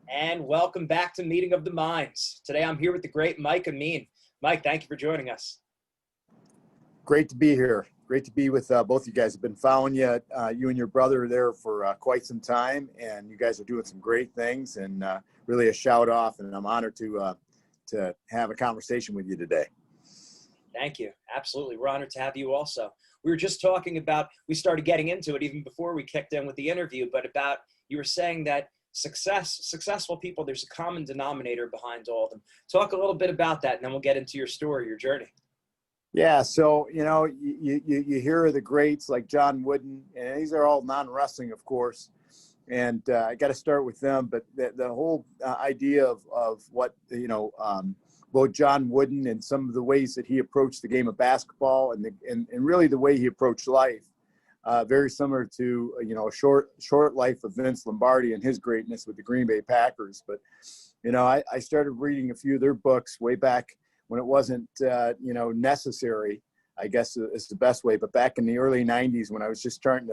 And welcome back to Meeting of the Minds. Today I'm here with the great Mike Amine. Mike, thank you for joining us. Great to be here. Great to be with both you guys. I've been following you, you and your brother are there for quite some time, and you guys are doing some great things, and really a shout off, and I'm honored to have a conversation with you today. Thank you. Absolutely. We're honored to have you also. We were just talking about, we started getting into it even before we kicked in with the interview, but about, you were saying that successful people, there's a common denominator behind all of them. Talk a little bit about that, and then we'll get into your story, your journey. Yeah, so, you know, you hear of the greats like John Wooden, and these are all non-wrestling, of course, and I got to start with them, but the whole idea of what, you know, both John Wooden and some of the ways that he approached the game of basketball and really the way he approached life, very similar to, you know, a short life of Vince Lombardi and his greatness with the Green Bay Packers. But, you know, I started reading a few of their books way back when it wasn't, you know, necessary, I guess is the best way. But back in the early 90s, when I was just starting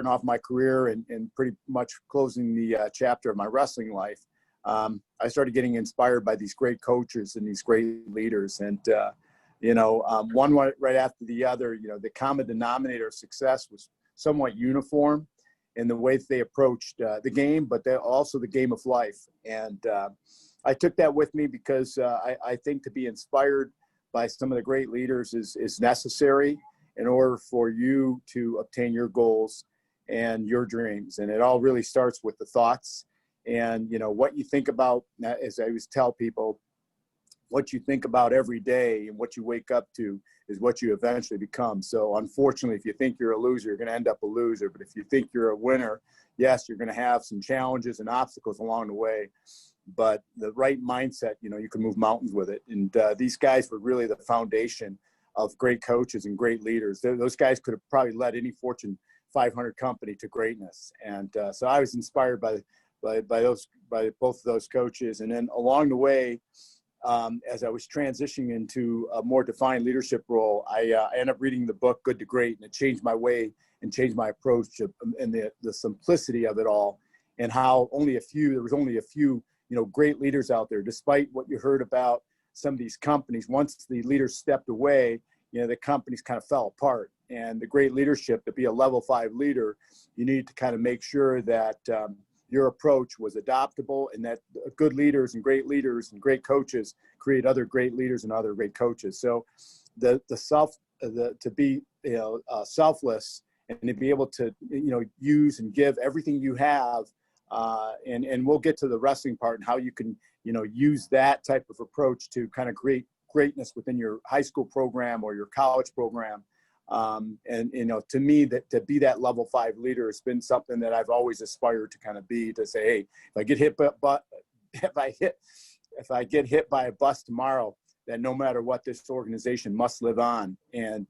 off my career and pretty much closing the chapter of my wrestling life, I started getting inspired by these great coaches and these great leaders. And, you know, one right after the other, you know, the common denominator of success was somewhat uniform in the way that they approached the game, but also the game of life. And I took that with me because I think to be inspired by some of the great leaders is necessary in order for you to obtain your goals and your dreams. And it all really starts with the thoughts and, you know, what you think about, as I always tell people, what you think about every day and what you wake up to is what you eventually become. So unfortunately, if you think you're a loser, you're going to end up a loser. But if you think you're a winner, yes, you're going to have some challenges and obstacles along the way. But the right mindset, you know, you can move mountains with it. And these guys were really the foundation of great coaches and great leaders. Those guys could have probably led any Fortune 500 company to greatness. And so I was inspired by both of those coaches. And then along the way, as I was transitioning into a more defined leadership role, I ended up reading the book Good to Great, and it changed my way and changed my approach and the simplicity of it all, and how there was only a few, you know, great leaders out there. Despite what you heard about some of these companies, once the leaders stepped away, you know, the companies kind of fell apart. And the great leadership, to be a level 5 leader, you need to kind of make sure that your approach was adoptable, and that good leaders and great coaches create other great leaders and other great coaches. So to be, you know, selfless and to be able to, you know, use and give everything you have. And we'll get to the wrestling part and how you can, you know, use that type of approach to kind of create greatness within your high school program or your college program. And, you know, to me, that to be that level 5 leader has been something that I've always aspired to kind of be, to say, hey, if I get hit by a bus tomorrow, that no matter what, this organization must live on, and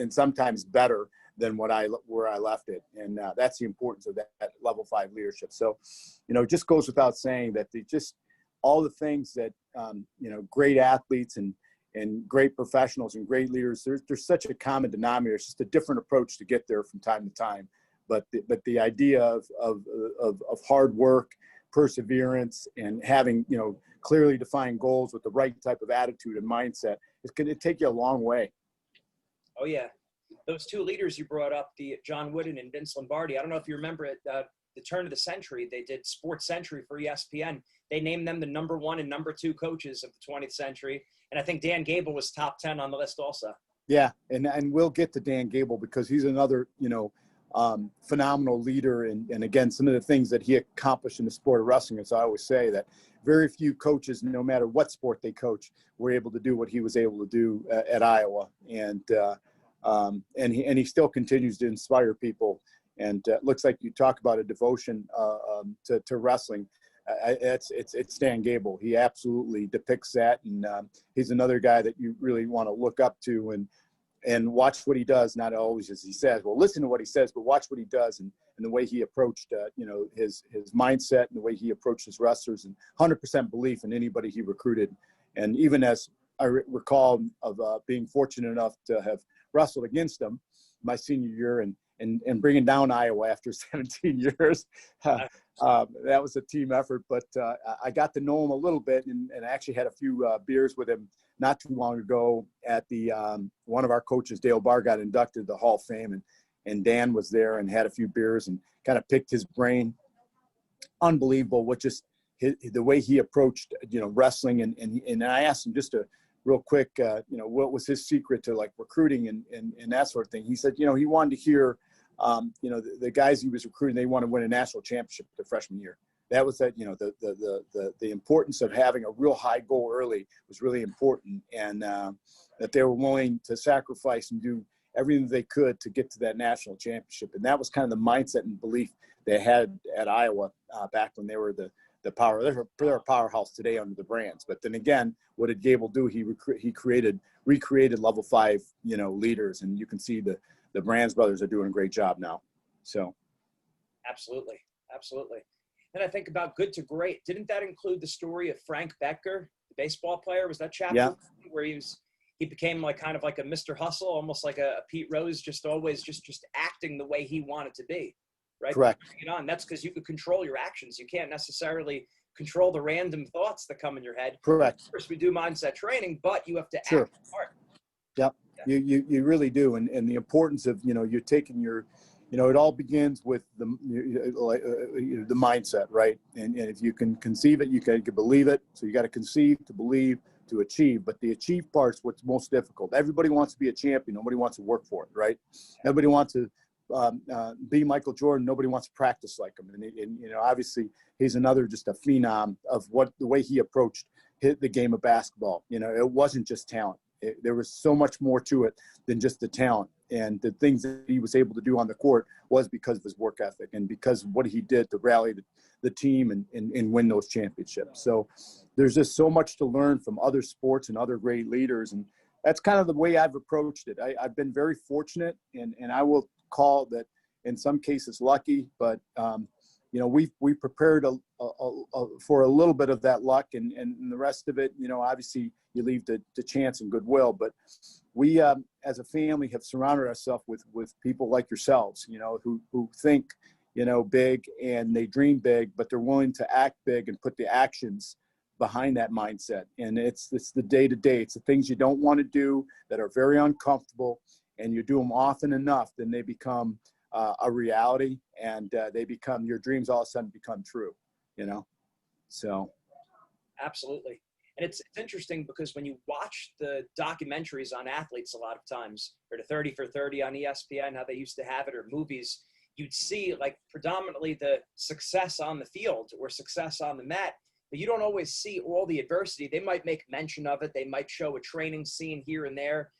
sometimes better than where I left it. And that's the importance of that level 5 leadership. So, you know, it just goes without saying that all the things that, you know, great athletes and great professionals and great leaders, there's such a common denominator. It's just a different approach to get there from time to time. But the idea of hard work, perseverance, and having, you know, clearly defined goals with the right type of attitude and mindset, it's going to take you a long way. Oh, yeah. Those two leaders you brought up, the John Wooden and Vince Lombardi, I don't know if you remember at the turn of the century, they did Sports Century for ESPN. They named them the number 1 and number 2 coaches of the 20th century. And I think Dan Gable was top 10 on the list also. Yeah, and we'll get to Dan Gable because he's another, you know, phenomenal leader. And again, some of the things that he accomplished in the sport of wrestling, as I always say, that very few coaches, no matter what sport they coach, were able to do what he was able to do at Iowa. And he still continues to inspire people. And it looks like you talk about a devotion to wrestling. It's Dan Gable. He absolutely depicts that, and he's another guy that you really want to look up to and watch what he does. Not always as he says. Well, listen to what he says, but watch what he does and the way he approached, you know, his mindset and the way he approached his wrestlers, and 100% belief in anybody he recruited. And even as I recall of being fortunate enough to have wrestled against him my senior year, and and bringing down Iowa after 17 years. That was a team effort, but I got to know him a little bit, and actually had a few beers with him not too long ago at the one of our coaches, Dale Barr, got inducted to the Hall of Fame, and Dan was there and had a few beers and kind of picked his brain. Unbelievable what just the way he approached, wrestling. And I asked him just a real quick, what was his secret to like recruiting and that sort of thing. He said, he wanted to hear, the guys he was recruiting, they want to win a national championship their freshman year. That was that, the importance of having a real high goal early was really important. And that they were willing to sacrifice and do everything they could to get to that national championship. And that was kind of the mindset and belief they had at Iowa back when they were the power. They're a powerhouse today under the Brands. But then again, what did Gable do? He recreated level 5, leaders. And you can see the Brands brothers are doing a great job now. So. Absolutely. And I think about good to great. Didn't that include the story of Frank Becker, the baseball player? Was that chapter? Yeah. Where he became like kind of like a Mr. Hustle, almost like a Pete Rose, just always just acting the way he wanted to be. Right? Correct. That's because you could control your actions. You can't necessarily control the random thoughts that come in your head. Correct. Of course, we do mindset training, but you have to Sure. act smart. Yep. Yeah. You really do. And the importance of, you're taking your, it all begins with the mindset, right? And if you can conceive it, you can believe it. So you got to conceive, to believe, to achieve. But the achieve part's what's most difficult. Everybody wants to be a champion. Nobody wants to work for it, right? Everybody wants to be Michael Jordan. Nobody wants to practice like him. And obviously he's another just a phenom of the way he approached the game of basketball. It wasn't just talent. There was so much more to it than just the talent. And the things that he was able to do on the court was because of his work ethic and because of what he did to rally the team and win those championships. So there's just so much to learn from other sports and other great leaders. And that's kind of the way I've approached it. I've been very fortunate, and I will call that in some cases lucky, but we prepared for a little bit of that luck, and the rest of it, obviously you leave to chance and goodwill. But we, as a family, have surrounded ourselves with people like yourselves, who think, big, and they dream big, but they're willing to act big and put the actions behind that mindset. And it's the day-to-day. It's the things you don't want to do that are very uncomfortable, and you do them often enough, then they become a reality, and your dreams all of a sudden become true, so. Absolutely. And it's interesting because when you watch the documentaries on athletes a lot of times, or the 30 for 30 on ESPN, how they used to have it, or movies, you'd see like predominantly the success on the field or success on the mat, but you don't always see all the adversity. They might make mention of it. They might show a training scene here and there,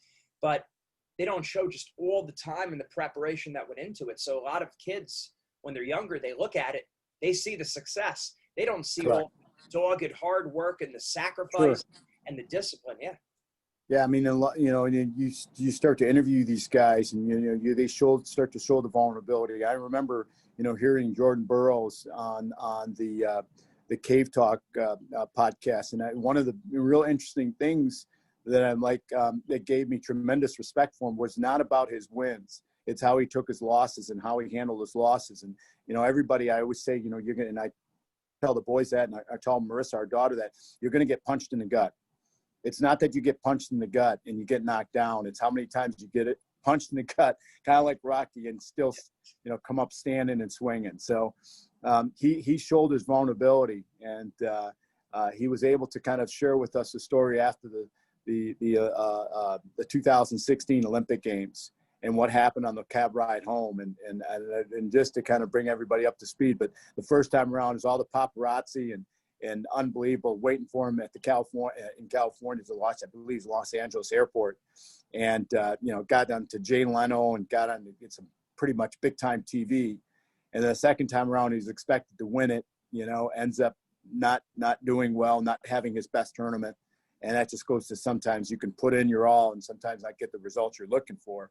but they don't show just all the time and the preparation that went into it. So a lot of kids, when they're younger, they look at it, they see the success. They don't see all the dogged hard work and the sacrifice and the discipline. Yeah. Yeah. I mean, and you start to interview these guys, and, they start to show the vulnerability. I remember, hearing Jordan Burroughs on the Cave Talk podcast. And one of the real interesting things that I'm like, that gave me tremendous respect for him was not about his wins. It's how he took his losses and how he handled his losses. And, everybody, I always say, you're going to, and I tell the boys that, and I tell Marissa, our daughter, that you're going to get punched in the gut. It's not that you get punched in the gut and you get knocked down. It's how many times you get it punched in the gut, kind of like Rocky, and still, come up standing and swinging. So he showed his vulnerability, and he was able to kind of share with us the story after the 2016 Olympic Games and what happened on the cab ride home, and just to kind of bring everybody up to speed. But the first time around is all the paparazzi and unbelievable waiting for him at the California to watch, I believe, Los Angeles airport, and got on to Jay Leno and got on to get some pretty much big time TV. And then the second time around, he's expected to win it, ends up not doing well, not having his best tournament. And that just goes to sometimes you can put in your all and sometimes not get the results you're looking for.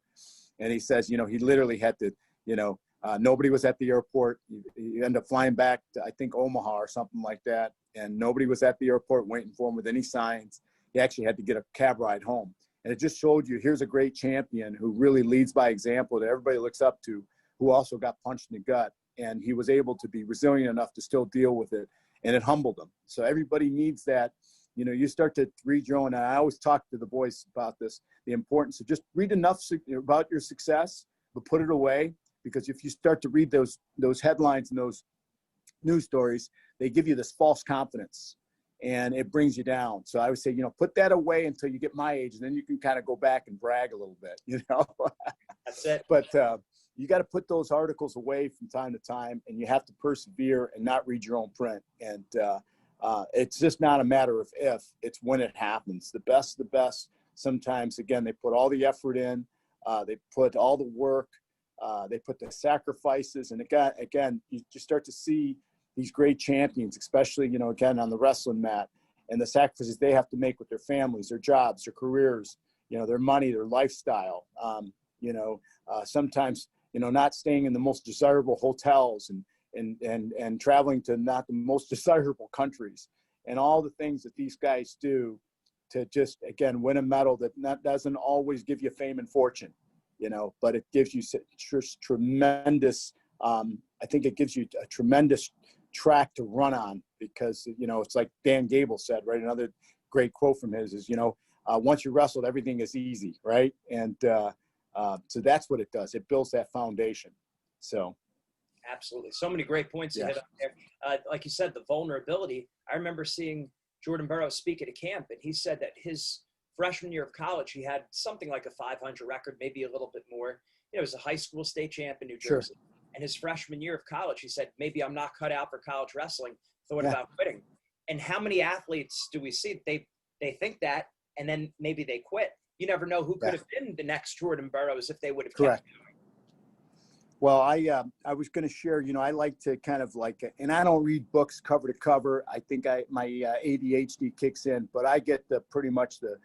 And he says, he literally had to, nobody was at the airport. He ended up flying back to, I think, Omaha or something like that. And nobody was at the airport waiting for him with any signs. He actually had to get a cab ride home. And it just showed you, here's a great champion who really leads by example that everybody looks up to, who also got punched in the gut, and he was able to be resilient enough to still deal with it, and it humbled him. So everybody needs that. You know, you start to read your own, and I always talk to the boys about this, the importance of just read enough about your success, but put it away, because if you start to read those headlines and those news stories, they give you this false confidence, and it brings you down. So I would say, you know, put that away until you get my age, and then you can kind of go back and brag a little bit, you know. That's it. But you got to put those articles away from time to time, and you have to persevere and not read your own print. And it's just not a matter of if, it's when it happens. The best, sometimes, again, they put all the effort in, they put all the work, they put the sacrifices. And again, you just start to see these great champions, especially, you know, again, on the wrestling mat, and the sacrifices they have to make with their families, their jobs, their careers, you know, their money, their lifestyle, sometimes, you know, not staying in the most desirable hotels and traveling to not the most desirable countries, and all the things that these guys do to just, again, win a medal that doesn't always give you fame and fortune, you know, but it gives you tremendous, I think it gives you a tremendous track to run on, because, you know, it's like Dan Gable said, right? Another great quote from his is, you know, once you wrestled, everything is easy, right? And so that's what it does. It builds that foundation. So. Absolutely. So many great points you hit up there. Like you said, the vulnerability. I remember seeing Jordan Burroughs speak at a camp, and he said that his freshman year of college, he had something like a 500 record, maybe a little bit more. You know, he was a high school state champ in New Jersey. Sure. And his freshman year of college, he said, maybe I'm not cut out for college wrestling, thought about quitting. And how many athletes do we see? They think that, and then maybe they quit. You never know who could have been the next Jordan Burroughs if they would have kept going. Well, I was going to share, you know, I like to kind of like, and I don't read books cover to cover. I think my ADHD kicks in, but I get pretty much the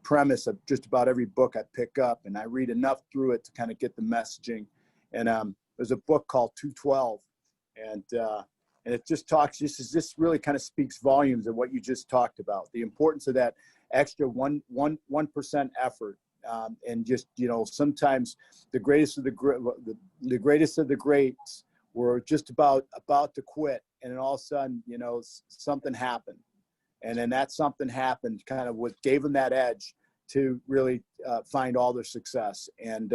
premise of just about every book I pick up, and I read enough through it to kind of get the messaging. And there's a book called 212, and it just talks, this really kind of speaks volumes of what you just talked about, the importance of that extra 1% effort. And just, you know, sometimes the greatest of the greats were just about to quit, and then all of a sudden, you know, something happened, and then that something happened kind of what gave them that edge to really find all their success. And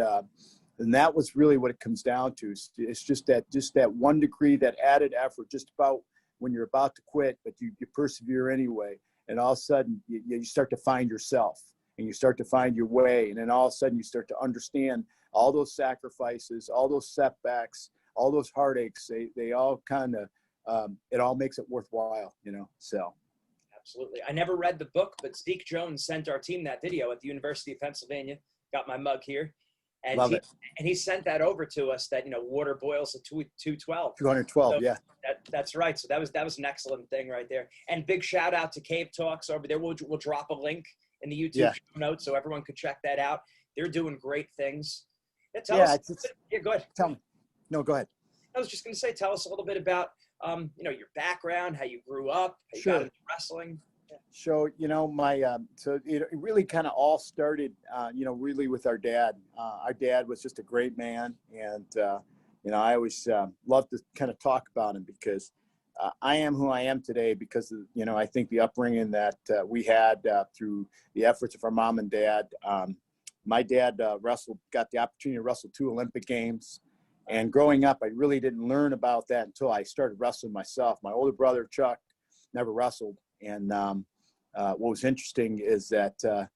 that was really what it comes down to. It's just that 1 degree, that added effort, just about when you're about to quit, but you persevere anyway, and all of a sudden you start to find yourself. And you start to find your way. And then all of a sudden you start to understand all those sacrifices, all those setbacks, all those heartaches. They all kind of, it all makes it worthwhile, you know, so. Absolutely. I never read the book, but Zeke Jones sent our team that video at the University of Pennsylvania. Got my mug here. And he sent that over to us, that, you know, water boils at 212. 212, so yeah. That's right. So that was an excellent thing right there. And big shout out to Cave Talks over there. We'll drop a link in the YouTube show notes so everyone could check that out. They're doing great things. Go ahead. Tell me. No, go ahead. I was just going to say, tell us a little bit about, you know, your background, how you grew up, how you got into wrestling. Yeah. So, you know, so it really kind of all started, you know, really with our dad. Our dad was just a great man. And, you know, I always love to kind of talk about him, because I am who I am today because of, you know, I think the upbringing that we had through the efforts of our mom and dad. My dad got the opportunity to wrestle 2 Olympic Games. And growing up, I really didn't learn about that until I started wrestling myself. My older brother, Chuck, never wrestled. And what was interesting is that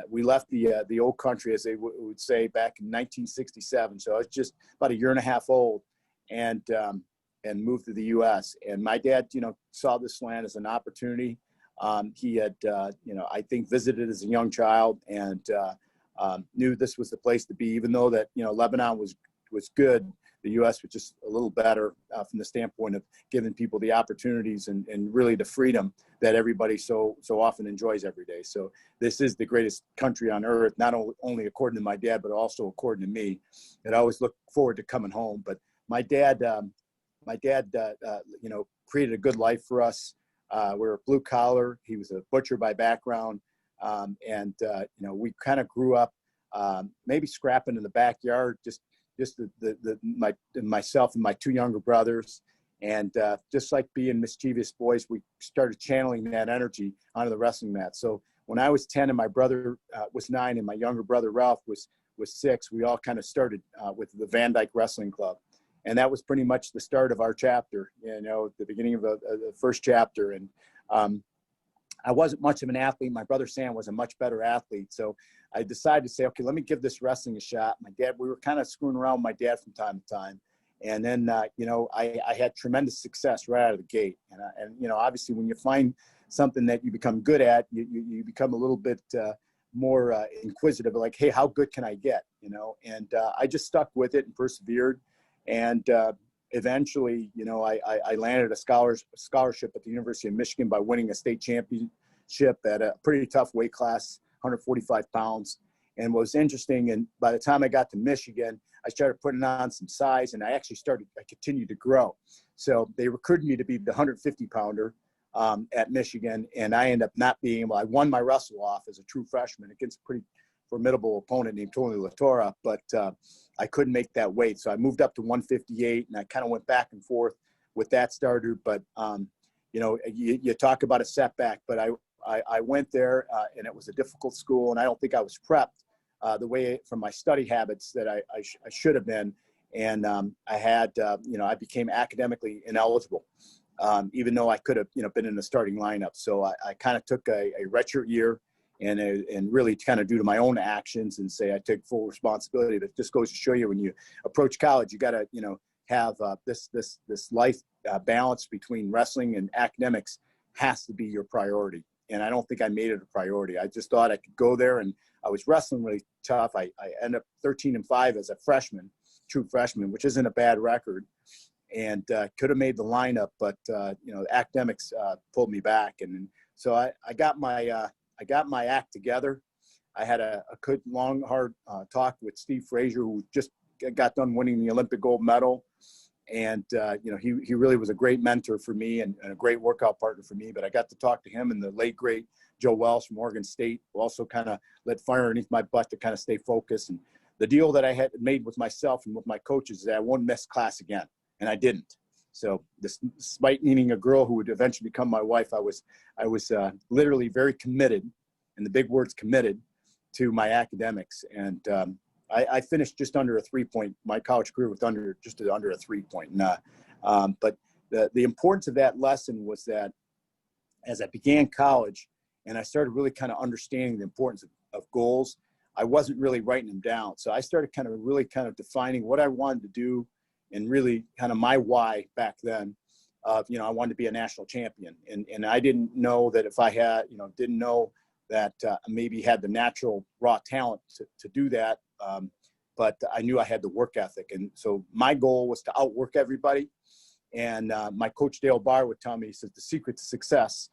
we left the old country, as they would say, back in 1967. So I was just about a year and a half old, and moved to the U.S. And my dad, you know, saw this land as an opportunity. He had, you know, I think visited as a young child, and knew this was the place to be, even though that, you know, Lebanon was good. The U.S. was just a little better from the standpoint of giving people the opportunities and really the freedom that everybody so often enjoys every day. So this is the greatest country on earth, not only according to my dad, but also according to me. And I always look forward to coming home. But my dad, you know, created a good life for us. We were blue collar. He was a butcher by background. You know, we kind of grew up maybe scrapping in the backyard, just myself and my two younger brothers. And just like being mischievous boys, we started channeling that energy onto the wrestling mat. So when I was 10 and my brother was 9 and my younger brother Ralph was 6, we all kind of started with the Van Dyke Wrestling Club. And that was pretty much the start of our chapter, the beginning of the first chapter. And I wasn't much of an athlete. My brother Sam was a much better athlete. So I decided to say, okay, let me give this wrestling a shot. We were kind of screwing around with my dad from time to time. And then, I had tremendous success right out of the gate. And obviously when you find something that you become good at, you become a little bit more inquisitive, like, hey, how good can I get? And I just stuck with it and persevered. And eventually, I landed a scholarship at the University of Michigan by winning a state championship at a pretty tough weight class, 145 pounds. And what was interesting, and by the time I got to Michigan, I started putting on some size, and I continued to grow. So they recruited me to be the 150-pounder at Michigan, and I ended up not being able. I won my wrestle off as a true freshman against a pretty formidable opponent named Tony Latorra, but I couldn't make that weight. So I moved up to 158, and I kind of went back and forth with that starter. But, you talk about a setback, but I went there, and it was a difficult school, and I don't think I was prepped the way from my study habits that I should have been. And I had, I became academically ineligible, even though I could have, been in the starting lineup. So I kind of took a redshirt year and really kind of due to my own actions and say I take full responsibility. That just goes to show you when you approach college, you got to, have this life balance between wrestling and academics has to be your priority. And I don't think I made it a priority. I just thought I could go there, and I was wrestling really tough. I ended up 13-5 as a freshman, true freshman, which isn't a bad record, and could have made the lineup, but academics pulled me back. And so I got my act together. I had a good, long, hard talk with Steve Frazier, who just got done winning the Olympic gold medal. And, he really was a great mentor for me and a great workout partner for me. But I got to talk to him and the late, great Joe Wells from Oregon State, who also kind of lit fire underneath my butt to kind of stay focused. And the deal that I had made with myself and with my coaches is that I wouldn't miss class again. And I didn't. So despite meeting a girl who would eventually become my wife, I was literally very committed, and the big word's committed, to my academics. And I finished just under a 3-point, my college career with just under a 3-point. But the importance of that lesson was that as I began college and I started really kind of understanding the importance of goals, I wasn't really writing them down. So I started really defining what I wanted to do, and really kind of my why back then of, I wanted to be a national champion. And I didn't know that if I had, didn't know that maybe had the natural raw talent to do that. But I knew I had the work ethic. And so my goal was to outwork everybody. And my coach, Dale Barr, would tell me, he says, the secret to success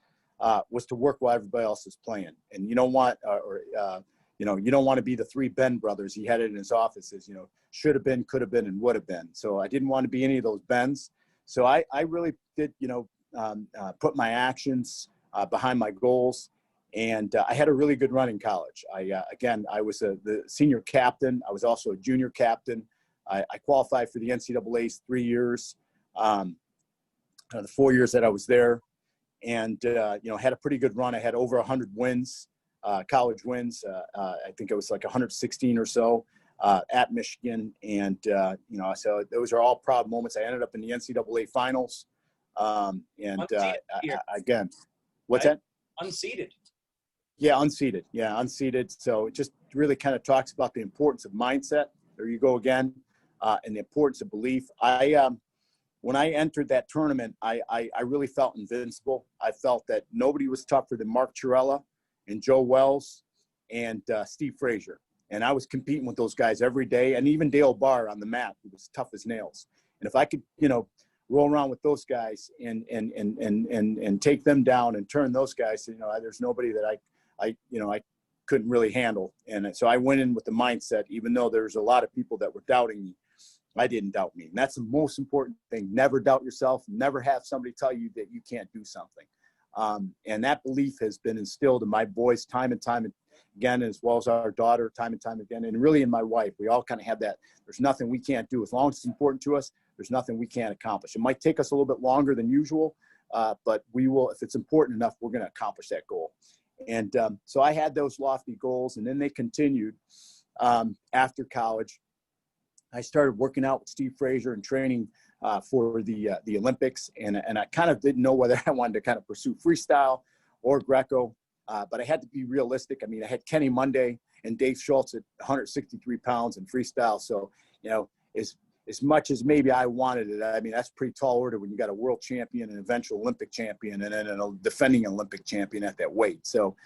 was to work while everybody else is playing. And you don't want, you don't want to be the 3 Ben brothers. He had it in his offices, should have been, could have been, and would have been. So I didn't want to be any of those Bens. So I really did, put my actions behind my goals. And I had a really good run in college. I was the senior captain. I was also a junior captain. I qualified for the NCAA's 3 years, the 4 years that I was there. And, had a pretty good run. I had over 100 wins, college wins. I think it was like 116 or so at Michigan. And, so those are all proud moments. I ended up in the NCAA finals. Again, what's that? Unseated. Yeah, unseated. Yeah, unseated. So it just really kind of talks about the importance of mindset. There you go again, and the importance of belief. When I entered that tournament, I really felt invincible. I felt that nobody was tougher than Mark Chiarella and Joe Wells and Steve Frazier. And I was competing with those guys every day, and even Dale Barr on the mat, who was tough as nails. And if I could, roll around with those guys and take them down and turn those guys, there's nobody that I couldn't really handle. And so I went in with the mindset, even though there's a lot of people that were doubting me, I didn't doubt me. And that's the most important thing. Never doubt yourself. Never have somebody tell you that you can't do something. And that belief has been instilled in my boys time and time again, as well as our daughter time and time again, and really in my wife. We all kind of have that. There's nothing we can't do. As long as it's important to us, there's nothing we can't accomplish. It might take us a little bit longer than usual, but we will, if it's important enough, we're going to accomplish that goal. And so I had those lofty goals, and then they continued after college. I started working out with Steve Frazier and training for the Olympics, and I kind of didn't know whether I wanted to kind of pursue freestyle or Greco, but I had to be realistic. I mean, I had Kenny Monday and Dave Schultz at 163 pounds in freestyle, so as much as maybe I wanted it, I mean, that's pretty tall order when you got a world champion, an eventual Olympic champion, and then a defending Olympic champion at that weight. So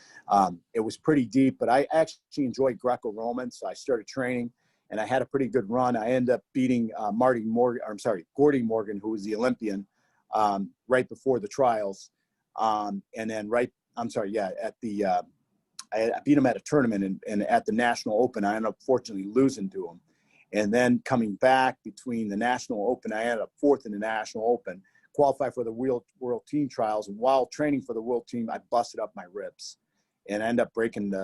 it was pretty deep, but I actually enjoyed Greco-Roman, so I started training, and I had a pretty good run. I ended up beating Gordy Morgan, who was the Olympian, right before the trials. I beat him at a tournament, and at the National Open, I ended up fortunately losing to him. And then coming back between the National Open, I ended up fourth in the National Open, qualified for the World Team Trials. And while training for the World Team, I busted up my ribs and I ended up breaking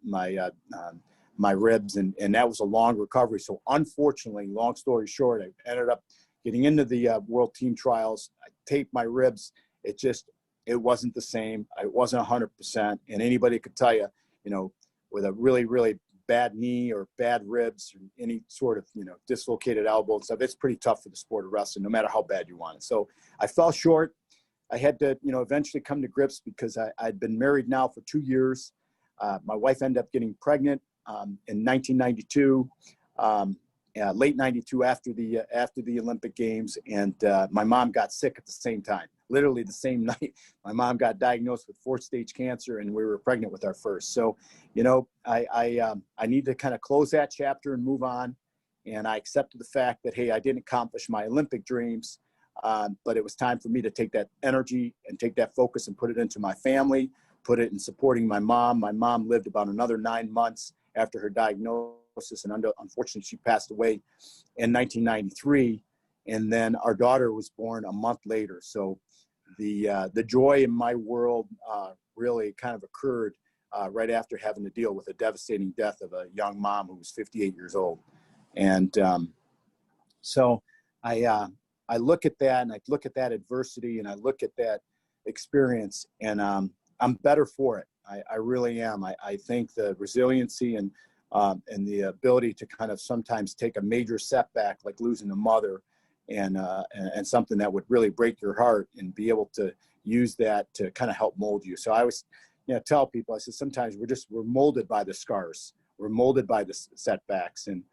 my ribs. And that was a long recovery. So unfortunately, long story short, I ended up getting into the World Team Trials. I taped my ribs. It wasn't the same. It wasn't 100%. And anybody could tell you, with a really, really bad knee or bad ribs or any sort of, dislocated elbow and stuff, it's pretty tough for the sport of wrestling, no matter how bad you want it. So I fell short. I had to, eventually come to grips because I'd been married now for 2 years. My wife ended up getting pregnant in 1992, late 92 after the Olympic Games. And my mom got sick at the same time. Literally the same night, my mom got diagnosed with 4th-stage cancer, and we were pregnant with our first. So, I need to kind of close that chapter and move on. And I accepted the fact that, hey, I didn't accomplish my Olympic dreams, but it was time for me to take that energy and take that focus and put it into my family, put it in supporting my mom. My mom lived about another 9 months after her diagnosis, and unfortunately, she passed away in 1993. And then our daughter was born a month later. So the joy in my world really kind of occurred right after having to deal with the devastating death of a young mom who was 58 years old. And so I look at that, and I look at that adversity, and I look at that experience, and I'm better for it. I really am. I think the resiliency and the ability to kind of sometimes take a major setback like losing a mother and something that would really break your heart, and be able to use that to kind of help mold you. So I always, tell people, I said, sometimes we're molded by the scars. We're molded by the setbacks. And,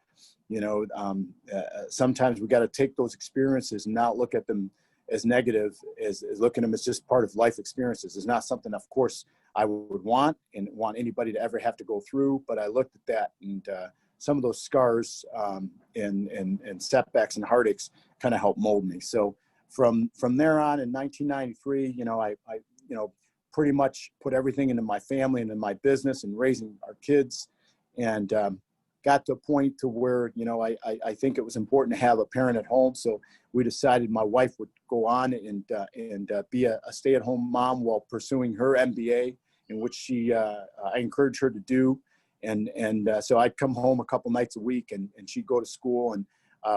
sometimes we got to take those experiences and not look at them as negative, as looking at them as just part of life experiences. It's not something, of course, I would want anybody to ever have to go through. But I looked at that, and some of those scars and setbacks and heartaches kind of helped mold me. So from there on in 1993, I pretty much put everything into my family and in my business and raising our kids, and got to a point to where, I think it was important to have a parent at home. So we decided my wife would go on and be a stay-at-home mom while pursuing her MBA, in which I encouraged her to do. And so I'd come home a couple nights a week, and she'd go to school, and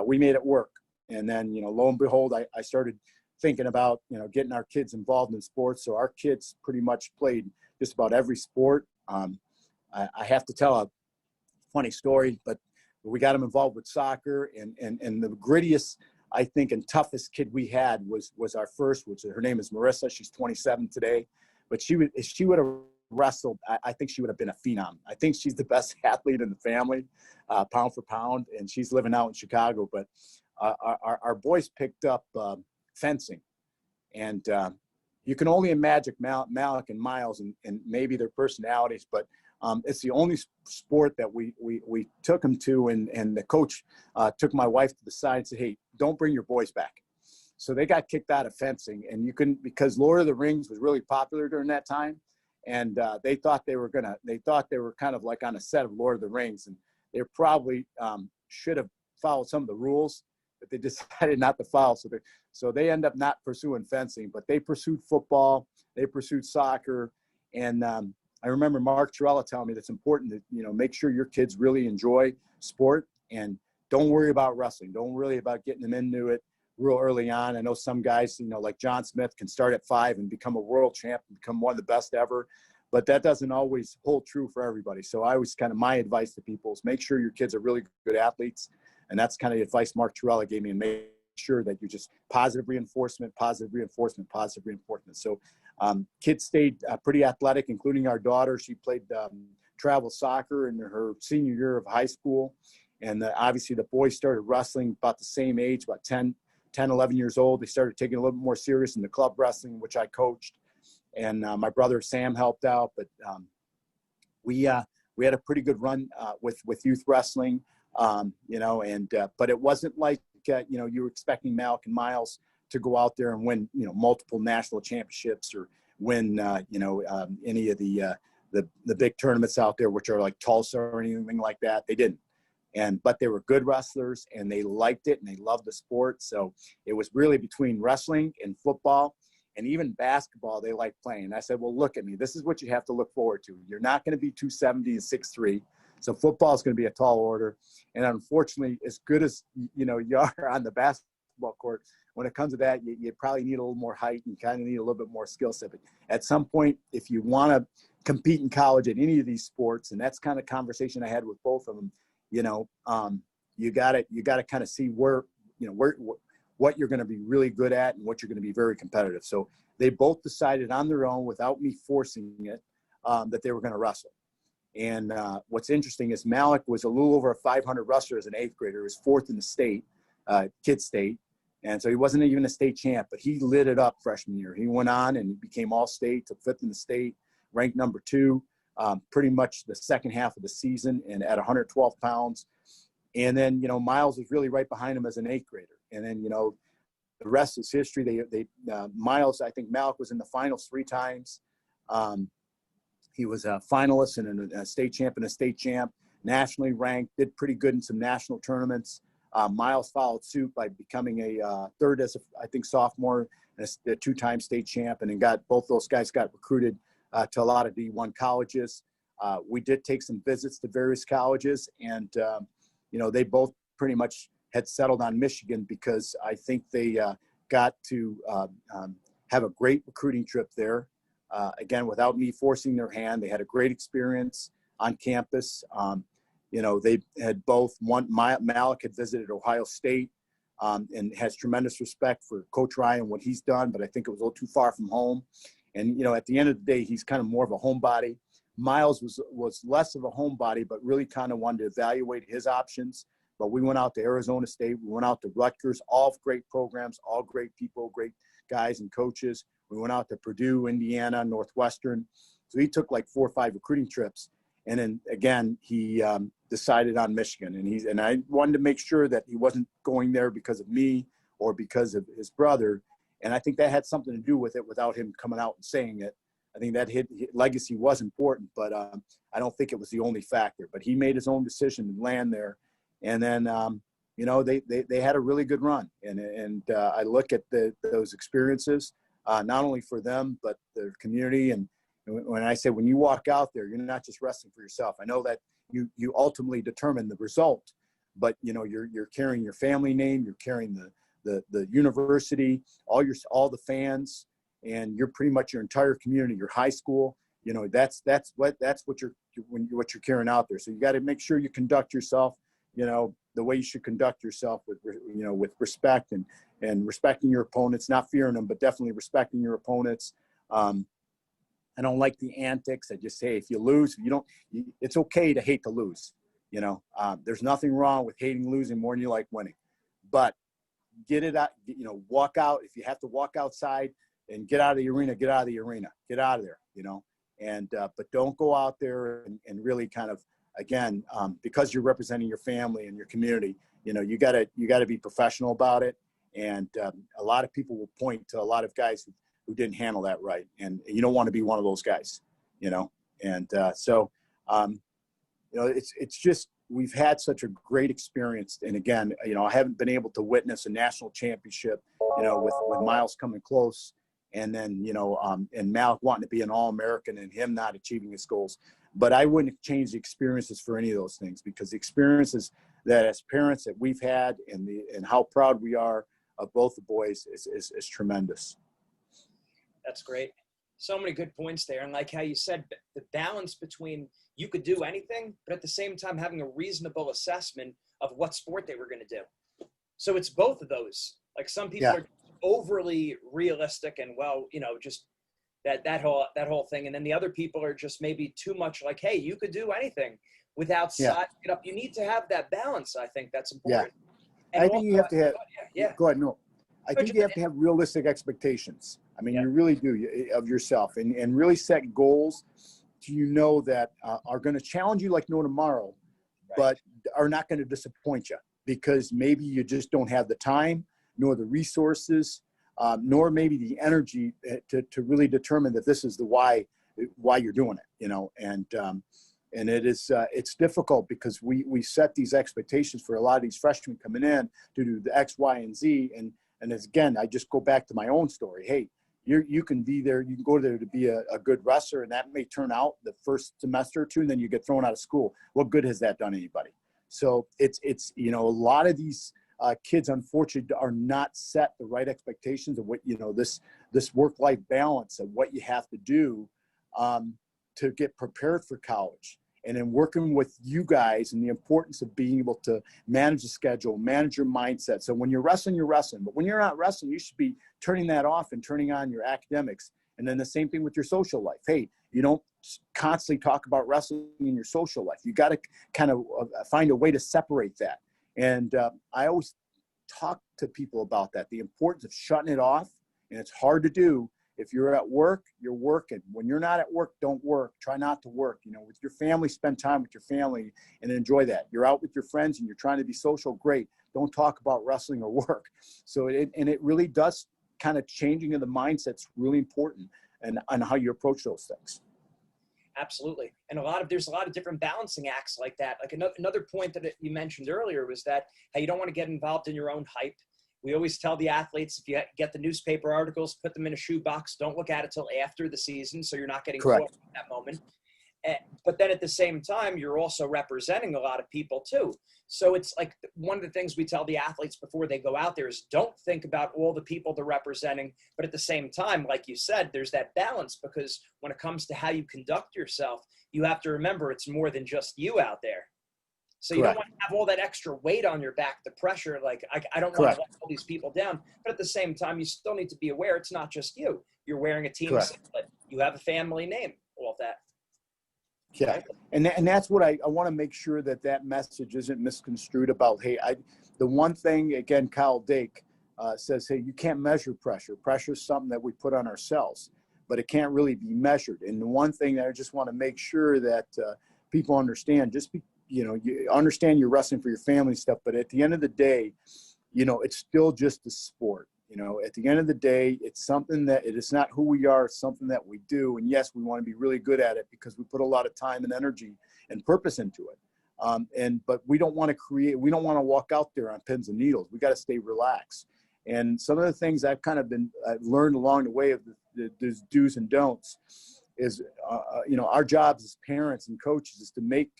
we made it work. And then, lo and behold, I started thinking about, getting our kids involved in sports. So our kids pretty much played just about every sport. I have to tell a funny story, but we got them involved with soccer, and the grittiest, I think, and toughest kid we had was our first, which her name is Marissa. She's 27 today, but if she would have wrestled, I think she would have been a phenom. I think she's the best athlete in the family, pound for pound, and she's living out in Chicago. But our boys picked up fencing, and you can only imagine Malik and Miles and maybe their personalities, but it's the only sport that we took them to, and the coach took my wife to the side and said, "Hey, don't bring your boys back." So they got kicked out of fencing, and because Lord of the Rings was really popular during that time, and they thought they were kind of like on a set of Lord of the Rings, and they probably should have followed some of the rules, but they decided not to follow. So they end up not pursuing fencing, but they pursued football, they pursued soccer. And I remember Mark Torella telling me that's important to, make sure your kids really enjoy sport and don't worry about wrestling. Don't worry about getting them into it real early on. I know some guys, like John Smith can start at 5 and become a world champ and become one of the best ever, but that doesn't always hold true for everybody. So I always my advice to people is make sure your kids are really good athletes. And that's kind of the advice Mark Torella gave me, and make sure that you're just positive reinforcement, positive reinforcement, positive reinforcement. So kids stayed pretty athletic, including our daughter. She played travel soccer in her senior year of high school. And obviously the boys started wrestling about the same age, about 10, 11 years old. They started taking a little bit more serious in the club wrestling, which I coached. And my brother Sam helped out. But we had a pretty good run with youth wrestling, but it wasn't like, you were expecting Malik and Miles to go out there and win, multiple national championships or win, any of the big tournaments out there, which are like Tulsa or anything like that. They didn't. But they were good wrestlers and they liked it and they loved the sport. So it was really between wrestling and football and even basketball they liked playing. And I said, well, look at me. This is what you have to look forward to. You're not going to be 270 and 6'3". So football is going to be a tall order. And unfortunately, as good as, you are on the basketball court, when it comes to that, you probably need a little more height and kind of need a little bit more skill set. But at some point, if you want to compete in college at any of these sports, and that's kind of conversation I had with both of them, you got to kind of see where what you're going to be really good at and what you're going to be very competitive. So they both decided on their own, without me forcing it, that they were going to wrestle. And what's interesting is Malik was a little over a 500 wrestler as an 8th grader. He was 4th in the state, kid state. And so he wasn't even a state champ, but he lit it up freshman year. He went on and became all-state, took 5th in the state, ranked number 2, pretty much the second half of the season, and at 112 pounds. And then, Miles was really right behind him as an 8th grader. And then, the rest is history. Miles, I think Malik was in the finals 3 times. He was a finalist and a state champ and a state champ, nationally ranked, did pretty good in some national tournaments. Miles followed suit by becoming a 3rd as sophomore, and a 2-time state champ, and then both those guys got recruited to a lot of D1 colleges. We did take some visits to various colleges, and they both pretty much had settled on Michigan because I think they got to have a great recruiting trip there. Again, without me forcing their hand, they had a great experience on campus. They had both Malik had visited Ohio State and has tremendous respect for Coach Ryan, what he's done, but I think it was a little too far from home. And, at the end of the day, he's kind of more of a homebody. Miles was less of a homebody, but really kind of wanted to evaluate his options. But we went out to Arizona State. We went out to Rutgers, all great programs, all great people, great guys and coaches. We went out to Purdue, Indiana, Northwestern. So he took like 4 or 5 recruiting trips. And then again, he decided on Michigan. And I wanted to make sure that he wasn't going there because of me or because of his brother. And I think that had something to do with it without him coming out and saying it. I think that legacy was important, but I don't think it was the only factor. But he made his own decision to land there. And then, they had a really good run. And I look at those experiences, not only for them, but their community. And when I say, when you walk out there, you're not just wrestling for yourself. I know that you ultimately determine the result, but you're carrying your family name, you're carrying the university, all the fans, and you're pretty much your entire community, your high school. That's what you're carrying out there. So you got to make sure you conduct yourself, the way you should conduct yourself with respect and respecting your opponents, not fearing them, but definitely respecting your opponents. I don't like the antics. I just say, if you lose, it's okay to hate to lose. There's nothing wrong with hating losing more than you like winning, but get it out, walk out. If you have to walk outside and get out of the arena, get out of the arena, get out of there, but don't go out there and really kind of, again, because you're representing your family and your community, you gotta be professional about it. And a lot of people will point to a lot of guys who didn't handle that right. And you don't want to be one of those guys, and so it's just, we've had such a great experience. And again, I haven't been able to witness a national championship, with Miles coming close, and then, and Malik wanting to be an All-American and him not achieving his goals. But I wouldn't change the experiences for any of those things, because the experiences that as parents that we've had and how proud we are of both the boys is tremendous. That's great. So many good points there. And like how you said, the balance between you could do anything, but at the same time having a reasonable assessment of what sport they were going to do. So it's both of those. Like some people are overly realistic and just that whole thing. And then the other people are just maybe too much like, hey, you could do anything without sizing it up. You need to have that balance. I think that's important. Yeah. I think you have to have, go ahead. No, I think you have to have realistic expectations. I mean, you really do, of yourself, and really set goals that are going to challenge you like no tomorrow, but are not going to disappoint you, because maybe you just don't have the time, nor the resources, nor maybe the energy to really determine that this is the why you're doing it, and it is it's difficult, because we set these expectations for a lot of these freshmen coming in to do the X, Y, and Z, and as, again, I just go back to my own story. Hey, you can be there, you can go there to be a good wrestler, and that may turn out the first semester or two, and then you get thrown out of school. What good has that done anybody? So it's a lot of these kids, unfortunately, are not set the right expectations of what, this work-life balance of what you have to do to get prepared for college. And then working with you guys and the importance of being able to manage the schedule, manage your mindset. So when you're wrestling, you're wrestling. But when you're not wrestling, you should be turning that off and turning on your academics. And then the same thing with your social life. Hey, you don't constantly talk about wrestling in your social life. You got to kind of find a way to separate that. And I always talk to people about that, the importance of shutting it off. And it's hard to do. If you're at work, you're working. When you're not at work, don't work. Try not to work. With your family, spend time with your family and enjoy that. You're out with your friends and you're trying to be social, great. Don't talk about wrestling or work. So it really does kind of changing of the mindset's really important, and on how you approach those things. Absolutely. And there's a lot of different balancing acts like that. Like another point that you mentioned earlier was that, hey, you don't want to get involved in your own hype. We always tell the athletes, if you get the newspaper articles, put them in a shoebox. Don't look at it till after the season, so you're not getting caught in that moment. But then at the same time, you're also representing a lot of people too. So it's like one of the things we tell the athletes before they go out there is don't think about all the people they're representing. But at the same time, like you said, there's that balance, because when it comes to how you conduct yourself, you have to remember it's more than just you out there. So you don't want to have all that extra weight on your back, the pressure, like I don't want to let all these people down. But at the same time, you still need to be aware it's not just you. You're wearing a team singlet. You have a family name, all of that. Yeah, right? And that's what I want to make sure that message isn't misconstrued about, hey, the one thing, again, Kyle Dake says, hey, you can't measure pressure. Pressure is something that we put on ourselves, but it can't really be measured. And the one thing that I just want to make sure that people understand, you understand you're wrestling for your family stuff, but at the end of the day, it's still just a sport. At the end of the day, it's something that it is not who we are. It's something that we do. And yes, we want to be really good at it because we put a lot of time and energy and purpose into it. But we don't want to want to walk out there on pins and needles. We got to stay relaxed. And some of the things I've learned along the way of the do's and don'ts is, our jobs as parents and coaches is to make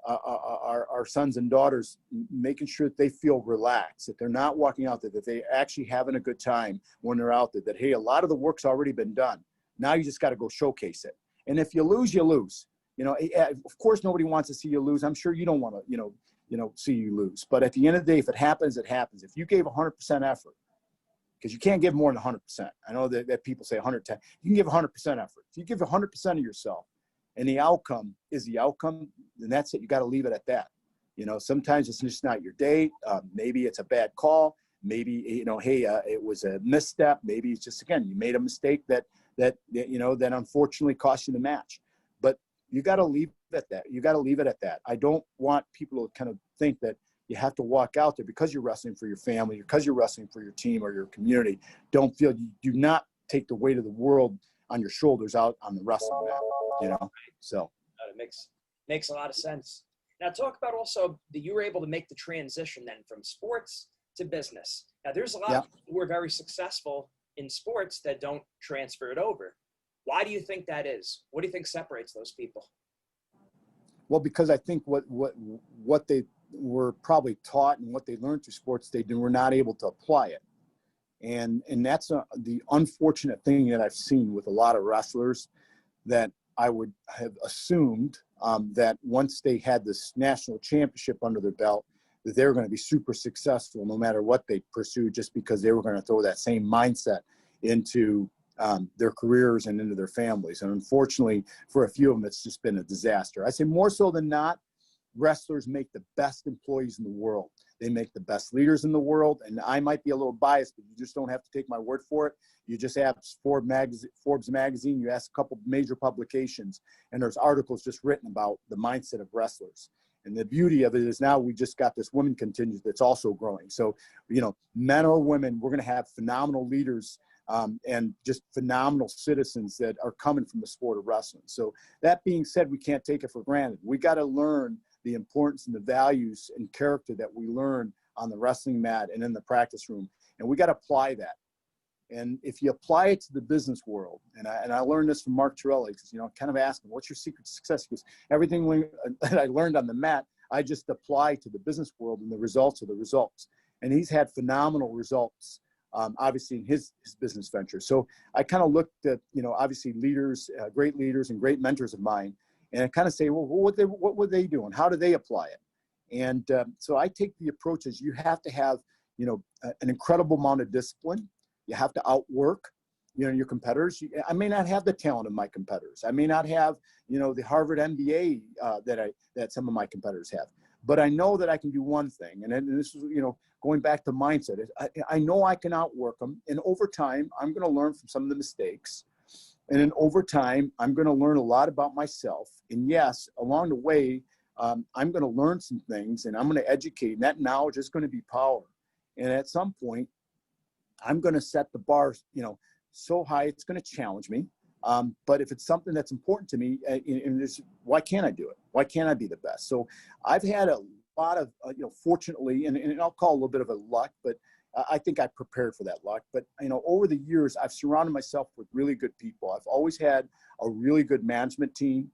our sons and daughters, making sure that they feel relaxed, that they're not walking out there, that they actually having a good time when they're out there, that, hey, a lot of the work's already been done. Now you just got to go showcase it. And if you lose, you lose. Of course, nobody wants to see you lose. I'm sure you don't want to, see you lose. But at the end of the day, if it happens, it happens. If you gave 100% effort, because you can't give more than 100%. I know that people say 110. You can give 100% effort. If you give 100% of yourself, and the outcome is the outcome, then that's it. You got to leave it at that. Sometimes it's just not your day. Maybe it's a bad call. Maybe, it was a misstep. Maybe it's just, again, you made a mistake that unfortunately cost you the match. But you got to leave it at that. You got to leave it at that. I don't want people to kind of think that you have to walk out there because you're wrestling for your family, because you're wrestling for your team or your community. Do not take the weight of the world on your shoulders out on the wrestling mat. So it makes a lot of sense. Now, talk about also that you were able to make the transition then from sports to business. Now, there's a lot of people who are very successful in sports that don't transfer it over. Why do you think that is? What do you think separates those people? Well, because I think what they were probably taught and what they learned through sports, were not able to apply it. And that's the unfortunate thing that I've seen with a lot of wrestlers, that I would have assumed that once they had this national championship under their belt, that they were going to be super successful no matter what they pursued, just because they were going to throw that same mindset into their careers and into their families. And unfortunately, for a few of them, it's just been a disaster. I say more so than not, wrestlers make the best employees in the world. They make the best leaders in the world. And I might be a little biased, but you just don't have to take my word for it. You just have Forbes magazine, you ask a couple major publications, and there's articles just written about the mindset of wrestlers. And the beauty of it is now we just got this women contingent that's also growing. So, men or women, we're going to have phenomenal leaders and just phenomenal citizens that are coming from the sport of wrestling. So that being said, we can't take it for granted. We got to learn the importance and the values and character that we learn on the wrestling mat and in the practice room. And we got to apply that. And if you apply it to the business world, and I learned this from Mark Torelli, because, kind of asked him, what's your secret to success? Because everything that I learned on the mat, I just apply to the business world, and the results are the results. And he's had phenomenal results, obviously, in his business venture. So I kind of looked at, obviously leaders, great leaders and great mentors of mine, and I kind of say, well, what were they doing? How do they apply it? And so I take the approach as you have to have, an incredible amount of discipline. You have to outwork, your competitors. I may not have the talent of my competitors. I may not have, the Harvard MBA that some of my competitors have. But I know that I can do one thing, and this is, going back to mindset. I know I can outwork them, and over time, I'm going to learn from some of the mistakes. And then over time, I'm going to learn a lot about myself. And yes, along the way, I'm going to learn some things, and I'm going to educate. And that knowledge is going to be power. And at some point, I'm going to set the bar, so high it's going to challenge me. But if it's something that's important to me, why can't I do it? Why can't I be the best? So I've had a lot of, fortunately, and I'll call a little bit of a luck, but I think I prepared for that luck. But, over the years, I've surrounded myself with really good people. I've always had a really good management team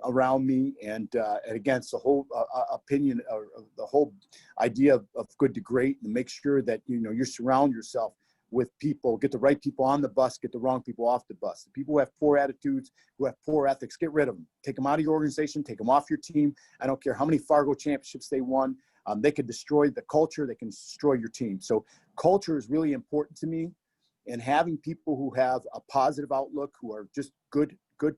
around me, and against the whole opinion, or the whole idea of good to great, and make sure that, you surround yourself with people, get the right people on the bus, get the wrong people off the bus. The people who have poor attitudes, who have poor ethics, get rid of them. Take them out of your organization, take them off your team. I don't care how many Fargo championships they won. They could destroy the culture. They can destroy your team. So culture is really important to me. And having people who have a positive outlook, who are just good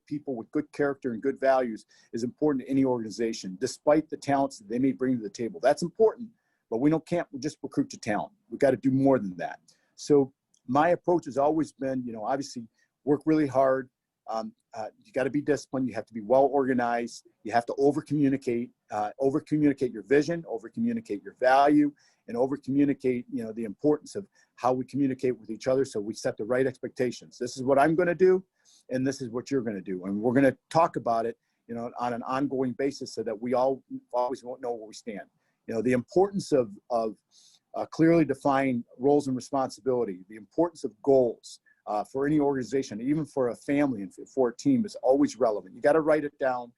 people with good character and good values, is important to any organization, despite the talents that they may bring to the table. That's important, but we can't just recruit to talent. We've got to do more than that. So my approach has always been, obviously work really hard. You got to be disciplined. You have to be well organized. You have to over-communicate your vision, over-communicate your value, and over-communicate, the importance of how we communicate with each other, so we set the right expectations. This is what I'm going to do, and this is what you're going to do. And we're going to talk about it, on an ongoing basis, so that we always know where we stand. The importance of clearly defined roles and responsibility, the importance of goals for any organization, even for a family and for a team, is always relevant. You got to write it down.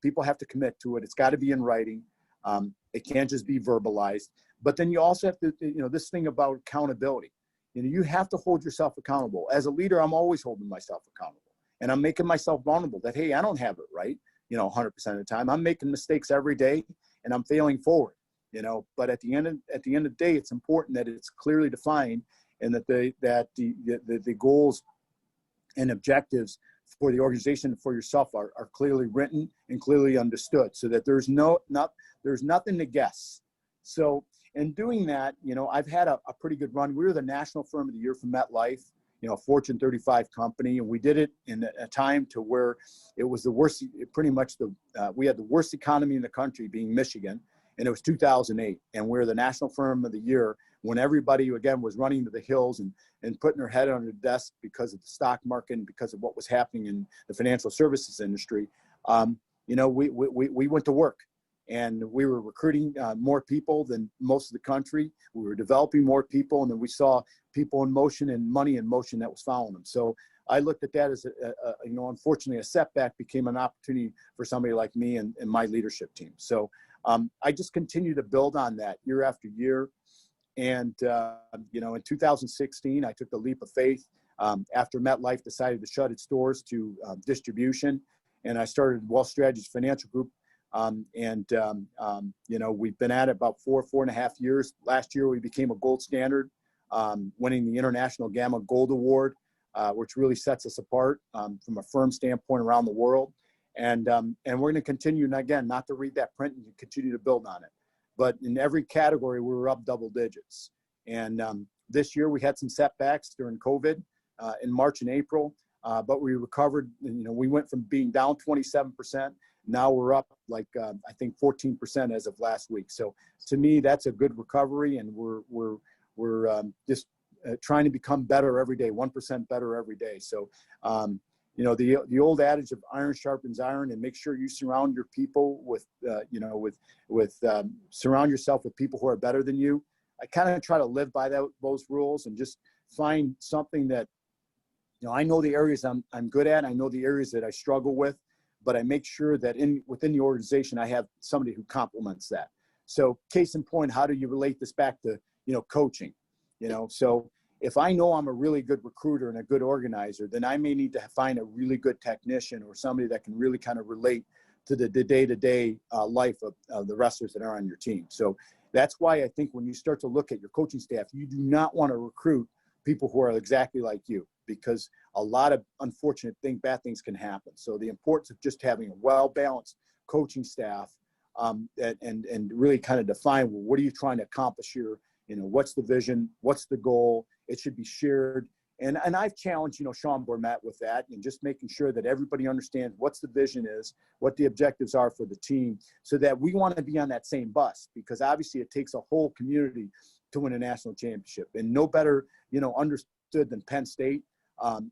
People have to commit to it. It's got to be in writing. It can't just be verbalized. But then you also have to, this thing about accountability. You have to hold yourself accountable. As a leader, I'm always holding myself accountable, and I'm making myself vulnerable that, hey, I don't have it right, 100% of the time. I'm making mistakes every day, and I'm failing forward. But at the end of the day, it's important that it's clearly defined, and that the goals and objectives for the organization and for yourself are clearly written and clearly understood, so that there's nothing to guess. So in doing that, I've had a pretty good run. We were the National Firm of the Year for MetLife, a Fortune 35 company, and we did it in a time to where it was the worst, we had the worst economy in the country, being Michigan. And it was 2008, and we're the National Firm of the Year when everybody, again, was running to the hills and putting their head on the desk because of the stock market and because of what was happening in the financial services industry. We went to work, And we were recruiting more people than most of the country. We were developing more people, and then we saw people in motion and money in motion that was following them. So I looked at that as, unfortunately, a setback became an opportunity for somebody like me and my leadership team. So I just continue to build on that year after year. And, in 2016, I took the leap of faith after MetLife decided to shut its doors to distribution. And I started Wealth Strategies Financial Group. We've been at it about 4.5 years. Last year, we became a gold standard, winning the International Gamma Gold Award, which really sets us apart from a firm standpoint around the world. And we're going to continue, and again, not to read that print and continue to build on it. But in every category, we were up double digits. And this year, we had some setbacks during COVID in March and April, but we recovered. And, we went from being down 27%. Now we're up I think 14% as of last week. So to me, that's a good recovery, and we're just trying to become better every day, 1% better every day. So, the old adage of iron sharpens iron, and make sure you surround your people with, surround yourself with people who are better than you. I kind of try to live by those rules and just find something that, I know the areas I'm good at. I know the areas that I struggle with. But I make sure that within the organization, I have somebody who complements that. So case in point, how do you relate this back to, coaching? So if I know I'm a really good recruiter and a good organizer, then I may need to find a really good technician or somebody that can really kind of relate to the day-to-day life of the wrestlers that are on your team. So that's why I think when you start to look at your coaching staff, you do not want to recruit people who are exactly like you, because a lot of unfortunate bad things can happen. So the importance of just having a well-balanced coaching staff and really kind of define, well, what are you trying to accomplish here? What's the vision? What's the goal? It should be shared. And I've challenged, Sean Bourmet with that, and just making sure that everybody understands what's the vision is, what the objectives are for the team, so that we want to be on that same bus, because obviously it takes a whole community to win a national championship. And no better, understood than Penn State.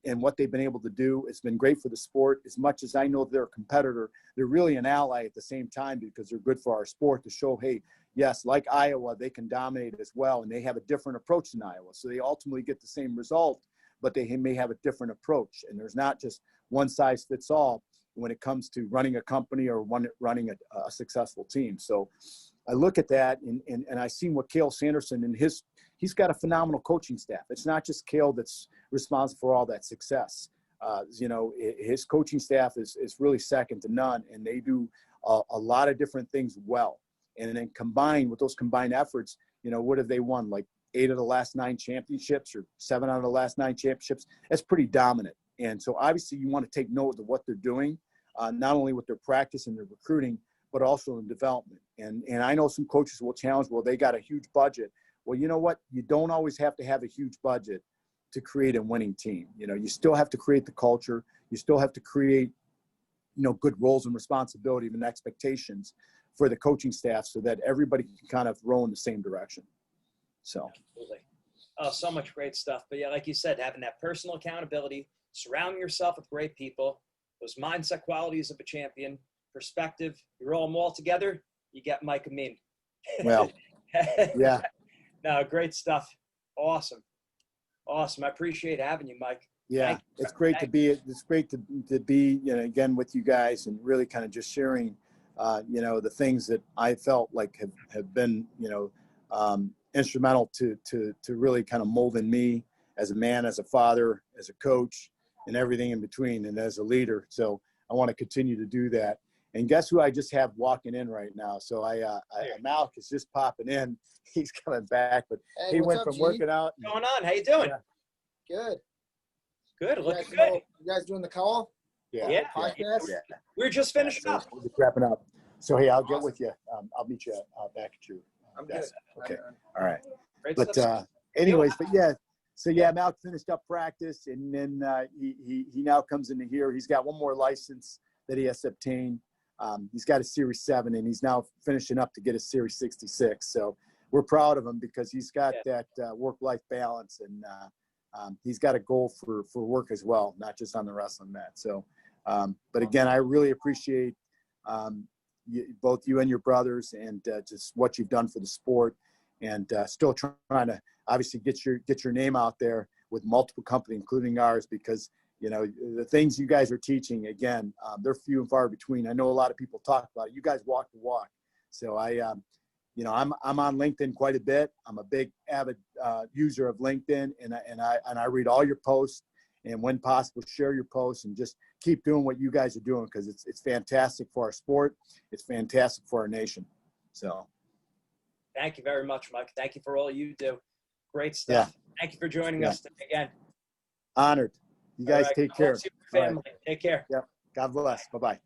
And what they've been able to do. It's been great for the sport. As much as I know they're a competitor, they're really an ally at the same time, because they're good for our sport to show, hey, yes, like Iowa, they can dominate as well. And they have a different approach than Iowa. So they ultimately get the same result, but they may have a different approach. And there's not just one size fits all when it comes to running a company or running a successful team. So I look at that and I see what Cale Sanderson and he's got a phenomenal coaching staff. It's not just Cale that's responsible for all that success. His coaching staff is really second to none, and they do a lot of different things well. And then combined with those combined efforts, what have they won? Like 8 of the last 9 championships or 7 out of the last 9 championships. That's pretty dominant. And so obviously you want to take note of what they're doing, not only with their practice and their recruiting, but also in development. And I know some coaches will challenge, well, they got a huge budget. Well, you know what? You don't always have to have a huge budget to create a winning team. You still have to create the culture. You still have to create, good roles and responsibility and expectations for the coaching staff, so that everybody can kind of row in the same direction. So. Absolutely. Oh, so much great stuff. But yeah, like you said, having that personal accountability, surrounding yourself with great people, those mindset qualities of a champion, perspective, you roll them all together, you get Mike Amine. Well, yeah. No, great stuff. Awesome. I appreciate having you, Mike. Yeah, it's great to be again with you guys, and really kind of just sharing, the things that I felt like have been, instrumental to really kind of molding me as a man, as a father, as a coach, and everything in between, and as a leader. So I want to continue to do that. And guess who I just have walking in right now? So Malik is just popping in. He's coming back, but hey, he went up, from G? working out. What's going on? How you doing? Good. Good. Looking good. You guys doing the call? Yeah. Podcast? Yeah. We're just finishing up. We're just wrapping up. So, hey, I'll get with you. I'll meet you back at your I'm desk. good. Okay. All right. Great But stuff. anyways, but yeah. So, yeah, Malik finished up practice, and then he now comes into here. He's got one more license that he has to obtain. He's got a Series 7, and he's now finishing up to get a Series 66. So we're proud of him, because he's got that work-life balance, and he's got a goal for work as well, not just on the wrestling mat. So, but again, I really appreciate, both you and your brothers, and just what you've done for the sport, and still trying to obviously get your name out there with multiple companies, including ours, because the things you guys are teaching, again, they're few and far between. I know a lot of people talk about it. You guys walk the walk. So I'm on LinkedIn quite a bit. I'm a big avid user of LinkedIn, and I read all your posts, and when possible, share your posts, and just keep doing what you guys are doing, because it's fantastic for our sport. It's fantastic for our nation. So. Thank you very much, Mike. Thank you for all you do. Great stuff. Yeah. Thank you for joining us today again. Honored. You guys take care. Family. Take care. Yep. God bless. Bye-bye.